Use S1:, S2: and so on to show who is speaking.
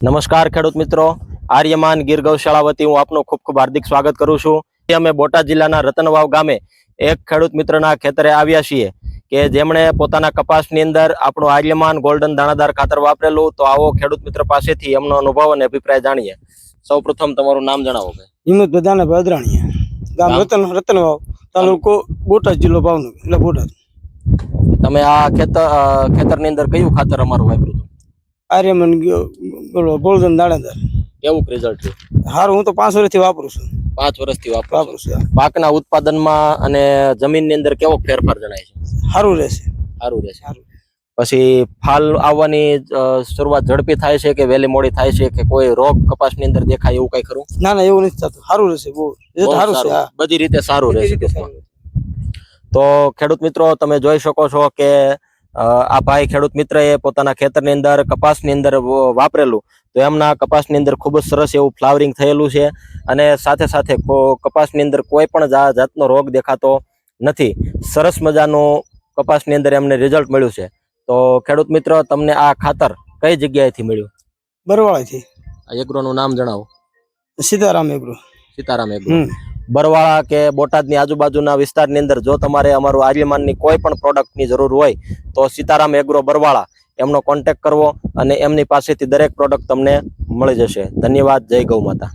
S1: નમસ્કાર ખેડૂત મિત્રો, આર્યમાન ગીર ગૌશાળા વતી હું આપનું ખૂબ ખૂબ હાર્દિક સ્વાગત કરું છું। અમે બોટાદ જિલ્લાના રતનવાવ ગામે એક ખેડૂત મિત્રના ખેતરે આવ્યા છીએ કે જેમણે પોતાના કપાસની અંદર આપણું આર્યમાન ગોલ્ડન દાણાદાર ખાતર વાપરેલું। તો આવો ખેડૂત મિત્ર પાસેથી એમનો અનુભવ અને અભિપ્રાય જાણીએ। સૌપ્રથમ તમારું નામ જણાવો।
S2: હિંમત બધાને ભાદરાણીયા ગામ રતનવાવ તાલુકો બોટાદ જિલ્લો ભાવનગર એટલે બોટાદ।
S1: તમે આ ખેતરની અંદર કયું ખાતર અમારું વાપર્યું હતું?
S2: આર્યમન ગોલ્ડન દાણાદાર।
S1: કેવું રિઝલ્ટ થયું?
S2: હારું, હું તો 5 વર્ષથી વાપરું છું।
S1: 5 વર્ષથી
S2: વાપરું છું।
S1: પાકના ઉત્પાદનમાં અને જમીનની અંદર કેવો ફેરફાર જણાય છે?
S2: સારું રહેશે।
S1: સારું રહેશે। પછી ફાલ આવવાની શરૂઆત ઝડપી થાય છે કે વહેલી મોડી થાય છે કે કોઈ રોગ કપાસની અંદર દેખાય એવું કઈ ખરું?
S2: ના ના, એવું નથી થતું। સારું રહેશે, બહુ સારું છે,
S1: બધી રીતે સારું રહેશે। તો ખેડૂત મિત્રો, તમે જોઈ શકો છો કે આ ભાઈ ખેડૂત મિત્રએ પોતાના ખેતરની અંદર કપાસની અંદર વાપરેલું તો એમના કપાસની અંદર ખૂબ જ સરસ એવું ફ્લાવરિંગ થયેલું છે અને સાથે સાથે કપાસની અંદર કોઈ પણ જાતનો રોગ દેખાતો નથી। સરસ મજાનું કપાસની અંદર એમને રિઝલ્ટ મળ્યું છે। તો ખેડૂત મિત્રો, તમને આ ખાતર કઈ જગ્યાએથી મળ્યું?
S2: બરવાળાથી।
S1: એગ્રોનું નામ જણાવો।
S2: સીતારામ એગ્રો।
S1: સીતારામ એગ્રો। બરવાળા કે બોટાદની આજુબાજુના વિસ્તારની અંદર જો તમારે અમારું આર્યમાનની કોઈ પણ પ્રોડક્ટની જરૂર હોય તો સીતારામ એગ્રો બરવાળા એમનો કોન્ટેક્ટ કરવો અને એમની પાસેથી દરેક પ્રોડક્ટ તમને મળી જશે। ધન્યવાદ। જય ગૌ માતા।